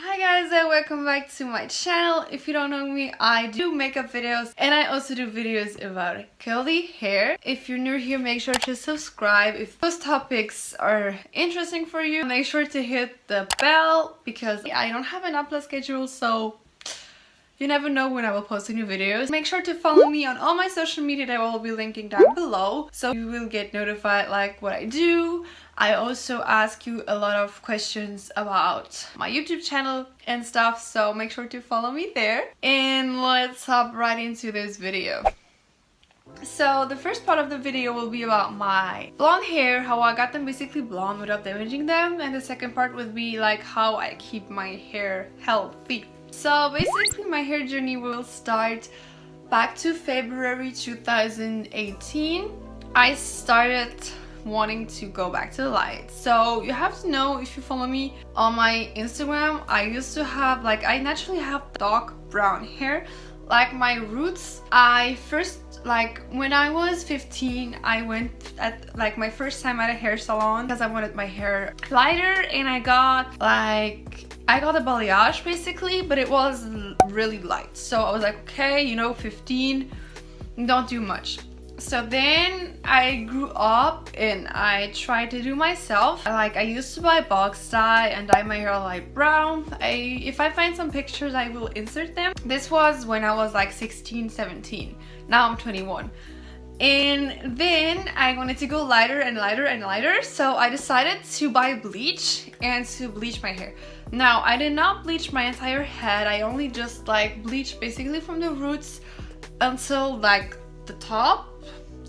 Hi guys and welcome back to my channel. If you don't know me, I do makeup videos and I also do videos about curly hair. If you're new here, make sure to subscribe. If those topics are interesting for you, make sure to hit the bell because I don't have an upload schedule, so you never know when I will post new videos. Make sure to follow me on all my social media that I will be linking down below, so you will get notified like what I do. I also ask you a lot of questions about my YouTube channel and stuff, so make sure to follow me there. And let's hop right into this video. So the first part of the video will be about my blonde hair, how I got them basically blonde without damaging them, and the second part would be like how I keep my hair healthy. So basically my hair journey will start back to February 2018. I started wanting to go back to the light. So you have to know, if you follow me on my Instagram, I used to have I naturally have dark brown hair, like my roots. I first, when I was 15, I went at my first time at a hair salon because I wanted my hair lighter, and I got a balayage basically, but it was really light. So I was like, okay, 15, don't do much. So then I grew up and I tried to do myself. I used to buy box dye and dye my hair light brown. If I find some pictures, I will insert them. This was when I was 16, 17. Now I'm 21. And then I wanted to go lighter and lighter and lighter, so I decided to buy bleach and to bleach my hair. Now, I did not bleach my entire head. I only just bleached basically from the roots until the top,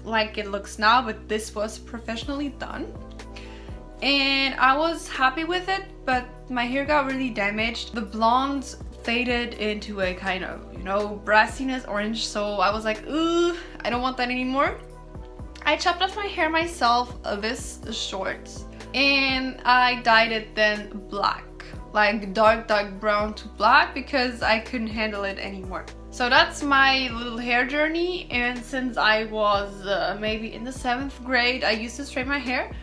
like it looks now, but this was professionally done. And I was happy with it, but my hair got really damaged. The blonde faded into a kind of, brassiness orange, so I was like, ooh, I don't want that anymore. I chopped off my hair myself, this short, and I dyed it then black, dark brown to black, because I couldn't handle it anymore. So that's my little hair journey. And since I was maybe in the 7th grade, I used to straighten my hair,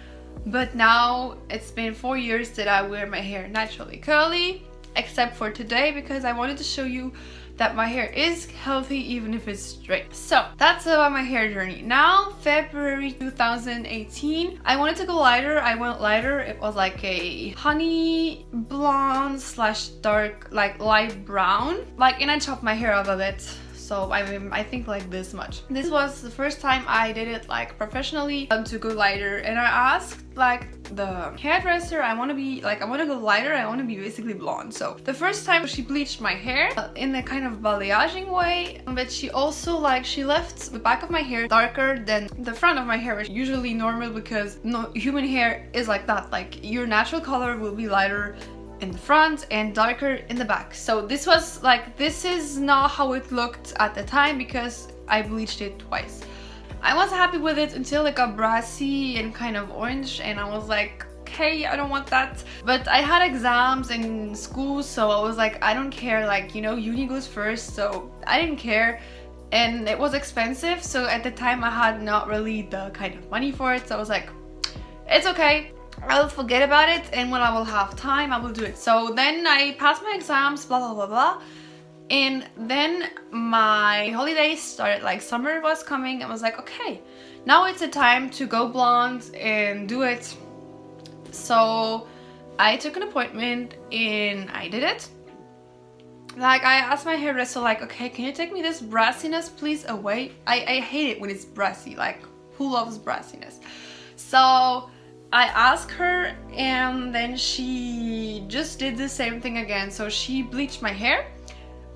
but now it's been 4 years that I wear my hair naturally curly, except for today, because I wanted to show you that my hair is healthy even if it's straight. So that's about my hair journey. Now, February 2018, I wanted to go lighter. I went lighter. It was like a honey blonde slash dark, light brown. And I chopped my hair up a bit. So I think this much. This was the first time I did it professionally to go lighter, and I asked the hairdresser, I want to go lighter, I want to be basically blonde. So the first time she bleached my hair in a kind of balayaging way, but she also she left the back of my hair darker than the front of my hair, which is usually normal because no human hair is like that. Your natural color will be lighter in the front and darker in the back. So this was this is not how it looked at the time because I bleached it twice. I was happy with it until it got brassy and kind of orange, and I was like, okay, I don't want that. But I had exams in school, so I was like, I don't care, uni goes first, so I didn't care. And it was expensive, so at the time I had not really the kind of money for it, so I was like, it's okay, I'll forget about it, and when I will have time, I will do it. So then I passed my exams, blah blah blah blah, and then my holidays started. Summer was coming, and I was like, okay, now it's a time to go blonde and do it. So I took an appointment and I did it. I asked my hairdresser, okay, can you take me this brassiness please away? I hate it when it's brassy. Who loves brassiness? So I asked her, and then she just did the same thing again. So she bleached my hair,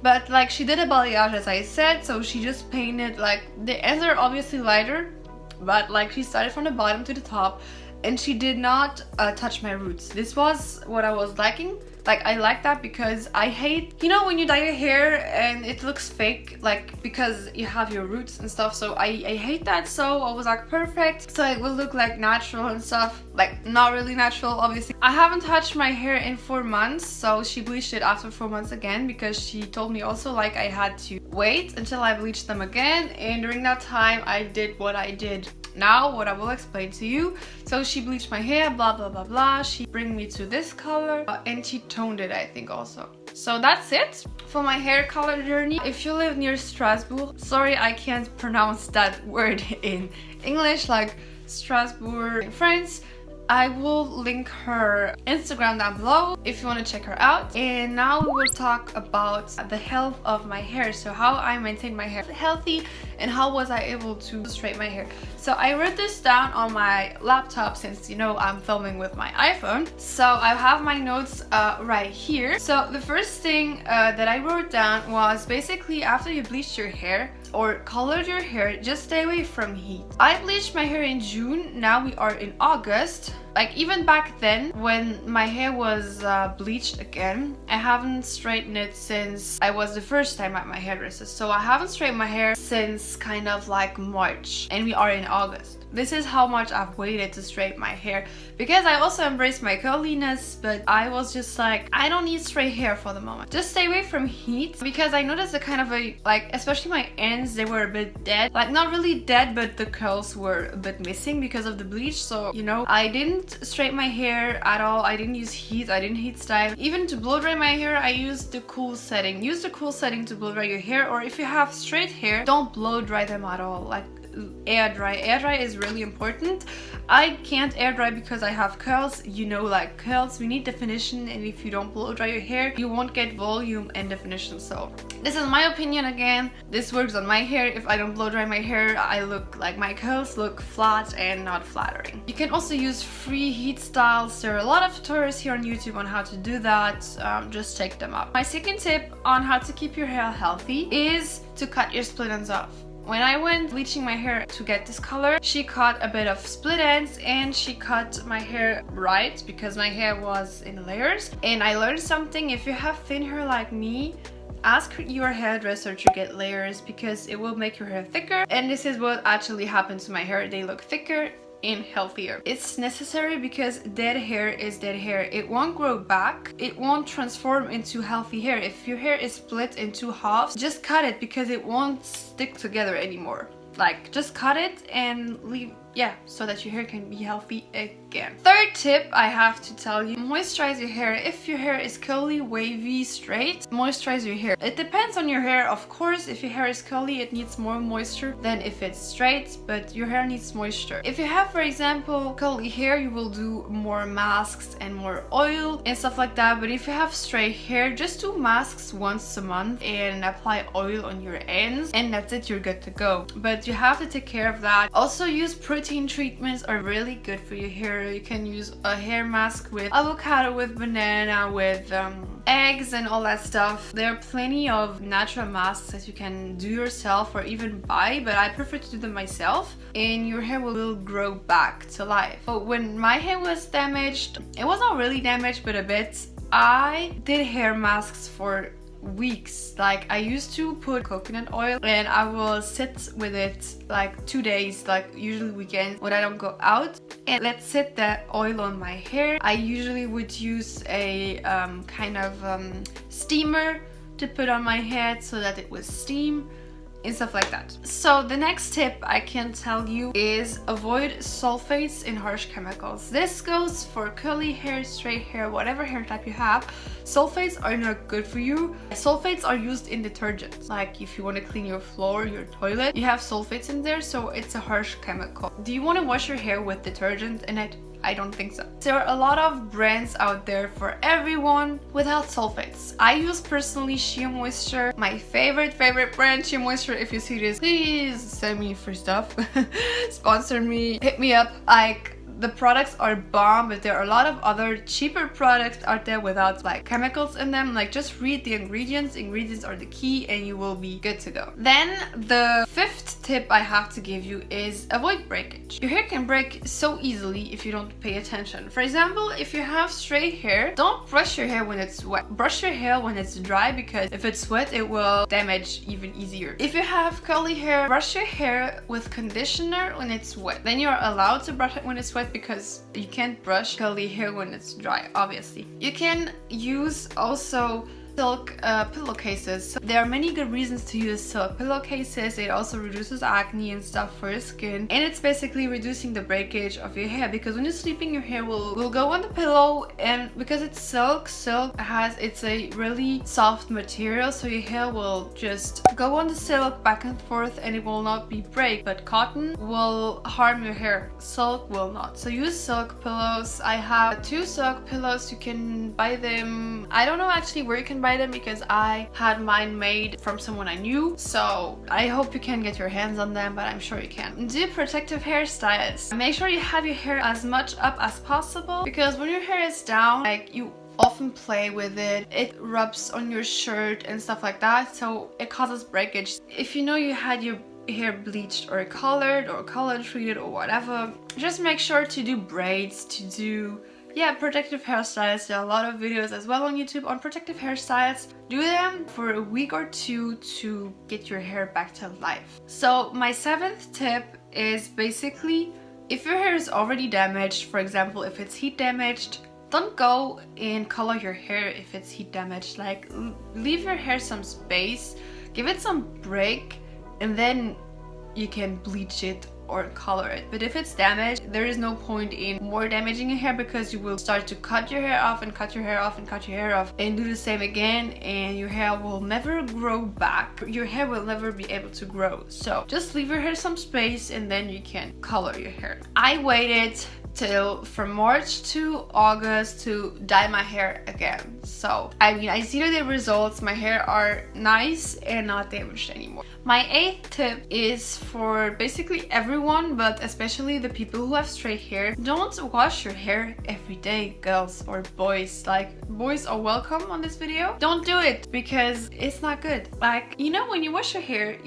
but she did a balayage, as I said. So she just painted the ends are obviously lighter, but she started from the bottom to the top, and she did not touch my roots. This was what I was liking. I like that because I hate, when you dye your hair and it looks fake, because you have your roots and stuff. So I hate that. So I was perfect, so it will look natural and stuff. Not really natural, obviously. I haven't touched my hair in 4 months, so she bleached it after 4 months again, because she told me also I had to wait until I bleached them again. And during that time I did what I did Now what I will explain to you. So she bleached my hair, blah blah blah blah. She bring me to this color and she toned it, I think, also. So that's it for my hair color journey. If you live near Strasbourg, sorry I can't pronounce that word in English, like Strasbourg in France, I will link her Instagram down below if you want to check her out. And now we will talk about the health of my hair. So how I maintain my hair healthy and how was I able to straighten my hair. So I wrote this down on my laptop since, you know, I'm filming with my iPhone. So I have my notes right here. So the first thing that I wrote down was basically after you bleached your hair or colored your hair, just stay away from heat. I bleached my hair in June. Now we are in August. Like even back then when my hair was bleached again, I haven't straightened it since I was the first time at my hairdresser. So I haven't straightened my hair since kind of like March, and we are in August. This is how much I've waited to straighten my hair, because I also embrace my curliness, but I was just like, I don't need straight hair for the moment. Just stay away from heat, because I noticed a kind of a, like, especially my ends, they were a bit dead. Like not really dead, but the curls were a bit missing because of the bleach. So, you know, I didn't straighten my hair at all. I didn't use heat, I didn't heat style. Even to blow dry my hair, I used the cool setting. Use the cool setting to blow dry your hair, or if you have straight hair, don't blow dry them at all. Like air dry. Air dry is really important. I can't air dry because I have curls. You know, like curls, we need definition, and if you don't blow dry your hair, you won't get volume and definition. So this is my opinion again. This works on my hair. If I don't blow dry my hair, I look like my curls look flat and not flattering. You can also use free heat styles. There are a lot of tutorials here on YouTube on how to do that. Just check them out. My second tip on how to keep your hair healthy is to cut your split ends off. When I went bleaching my hair to get this color, she cut a bit of split ends and she cut my hair right because my hair was in layers. And I learned something: if you have thin hair like me, ask your hairdresser to get layers because it will make your hair thicker. And this is what actually happened to my hair. They look thicker and healthier. It's necessary because dead hair is dead hair. It won't grow back. It won't transform into healthy hair. If your hair is split into halves, just cut it because it won't stick together anymore. Like, just cut it and leave, yeah, so that your hair can be healthy again. Third tip I have to tell you: moisturize your hair. If your hair is curly, wavy, straight, moisturize your hair. It depends on your hair, of course. If your hair is curly, it needs more moisture than if it's straight, but your hair needs moisture. If you have, for example, curly hair, you will do more masks and more oil and stuff like that. But if you have straight hair, just do masks once a month and apply oil on your ends, and that's it, you're good to go. But you have to take care of that. Also, use protein treatments are really good for your hair. You can use a hair mask with avocado, with banana, with eggs and all that stuff. There are plenty of natural masks that you can do yourself or even buy, but I prefer to do them myself, and your hair will grow back to life. But when my hair was damaged, it was not really damaged, but a bit, I did hair masks for weeks. Like, I used to put coconut oil and I will sit with it like 2 days, like usually weekends when I don't go out, and let's sit that oil on my hair. I usually would use a kind of steamer to put on my head so that it would steam and stuff like that. So the next tip I can tell you is avoid sulfates and harsh chemicals. This goes for curly hair, straight hair, whatever hair type you have. Sulfates are not good for you. Sulfates are used in detergents. Like if you want to clean your floor, your toilet, you have sulfates in there, so it's a harsh chemical. Do you want to wash your hair with detergent in it? I don't think so. There are a lot of brands out there for everyone without sulfates. I use personally Shea Moisture, my favorite brand, Shea Moisture. If you see this, please send me free stuff. Sponsor me, hit me up. Like, the products are bomb, but there are a lot of other cheaper products out there without like chemicals in them. Like, just read the ingredients. Ingredients are the key and you will be good to go. Then the fifth tip I have to give you is avoid breakage. Your hair can break so easily if you don't pay attention. For example, if you have straight hair, don't brush your hair when it's wet. Brush your hair when it's dry, because if it's wet, it will damage even easier. If you have curly hair, brush your hair with conditioner when it's wet. Then you're allowed to brush it when it's wet, because you can't brush curly hair when it's dry, obviously. You can use also silk pillowcases. So there are many good reasons to use silk pillowcases. It also reduces acne and stuff for your skin, and it's basically reducing the breakage of your hair, because when you're sleeping your hair will go on the pillow, and because it's silk it's a really soft material, so your hair will just go on the silk back and forth and it will not be break. But cotton will harm your hair, silk will not. So use silk pillows. I have 2 silk pillows. You can buy them, I don't know actually where you can buy them, because I had mine made from someone I knew, so I hope you can get your hands on them, but I'm sure you can. Do protective hairstyles. Make sure you have your hair as much up as possible, because when your hair is down, like, you often play with it, it rubs on your shirt and stuff like that, so it causes breakage. If you know you had your hair bleached or colored or color treated or whatever, just make sure to do braids, to do protective hairstyles. There are a lot of videos as well on YouTube on protective hairstyles. Do them for a week or 2 to get your hair back to life. So my 7th tip is basically, if your hair is already damaged, for example if it's heat damaged, don't go and color your hair if it's heat damaged. Like, leave your hair some space, give it some break, and then you can bleach it or color it. But if it's damaged, there is no point in more damaging your hair, because you will start to cut your hair off and cut your hair off and cut your hair off and do the same again, and your hair will never grow back. Your hair will never be able to grow. So just leave your hair some space and then you can color your hair. I waited till from March to August to dye my hair again. So I mean, I see the results. My hair are nice and not damaged anymore. My 8th tip is for basically everyone, but especially the people who have straight hair. Don't wash your hair every day, girls or boys. Like, boys are welcome on this video. Don't do it, because it's not good. Like, you know, when you wash your hair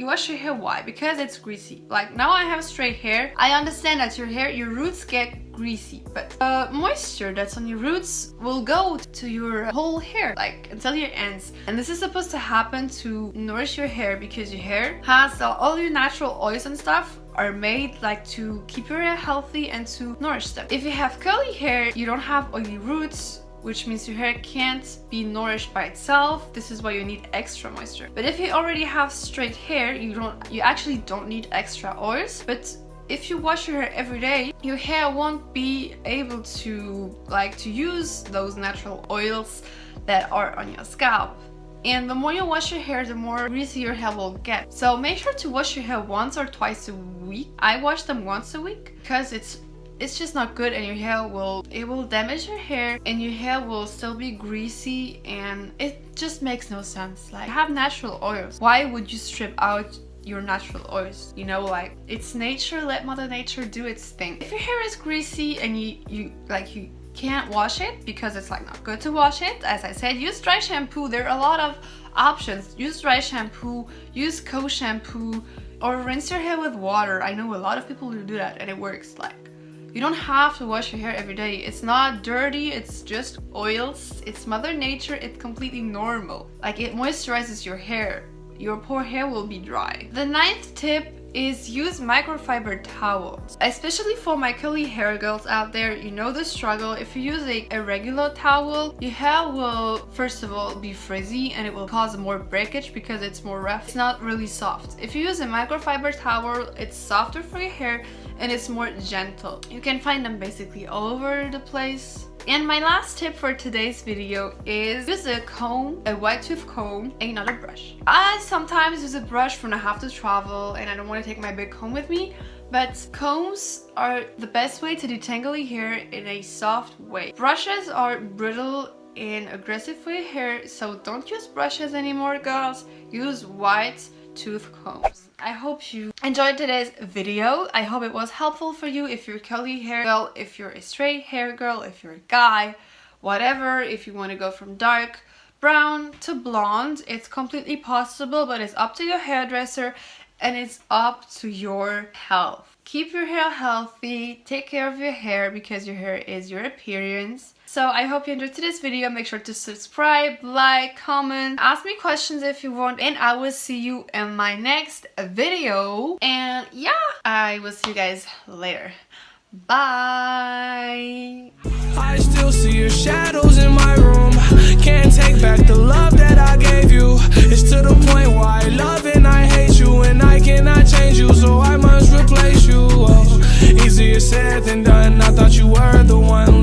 why? Because it's greasy. Like, now I have straight hair. I understand that your roots get greasy, but moisture that's on your roots will go to your whole hair, like until your ends, and this is supposed to happen to nourish your hair, because your hair has all your natural oils and stuff are made like to keep your hair healthy and to nourish them. If you have curly hair, you don't have oily roots, which means your hair can't be nourished by itself. This is why you need extra moisture. But if you already have straight hair, you actually don't need extra oils. But if you wash your hair every day, your hair won't be able to use those natural oils that are on your scalp. And the more you wash your hair, the more greasy your hair will get. So make sure to wash your hair once or twice a week. I wash them once a week because it's just not good, and it will damage your hair, and your hair will still be greasy, and it just makes no sense. Like, have natural oils. Why would you strip out your natural oils? You know, like, it's nature. Let Mother Nature do its thing. If your hair is greasy and you can't wash it because it's like not good to wash it, as I said, use dry shampoo. There are a lot of options. Use dry shampoo, use co-shampoo, or rinse your hair with water. I know a lot of people who do that and it works. Like, you don't have to wash your hair every day. It's not dirty, it's just oils. It's Mother Nature, it's completely normal. Like, it moisturizes your hair. Your poor hair will be dry. The 9th tip is use microfiber towels. Especially for my curly hair girls out there, you know the struggle. If you use a regular towel, your hair will first of all be frizzy and it will cause more breakage because it's more rough. It's not really soft. If you use a microfiber towel, it's softer for your hair and it's more gentle. You can find them basically all over the place. And my last tip for today's video is use a comb, a white tooth comb, and not a brush. I sometimes use a brush when I have to travel and I don't want to take my big comb with me, but combs are the best way to detangle your hair in a soft way. Brushes are brittle and aggressive for your hair, so don't use brushes anymore, girls. Use white tooth combs. I hope you enjoyed today's video. I hope it was helpful for you if you're curly hair girl, if you're a straight hair girl, if you're a guy, whatever. If you want to go from dark brown to blonde, it's completely possible, but it's up to your hairdresser and it's up to your health. Keep your hair healthy, take care of your hair because your hair is your appearance. So I hope you enjoyed today's video. Make sure to subscribe, like, comment, ask me questions if you want, and I will see you in my next video. And yeah, I will see you guys later. Bye. I still see your shadows in my room. can't take back the love that I gave you. It's to the point where I love and I hate you, and I cannot change you, so I must replace you. Oh, easier said than done. I thought you were the one.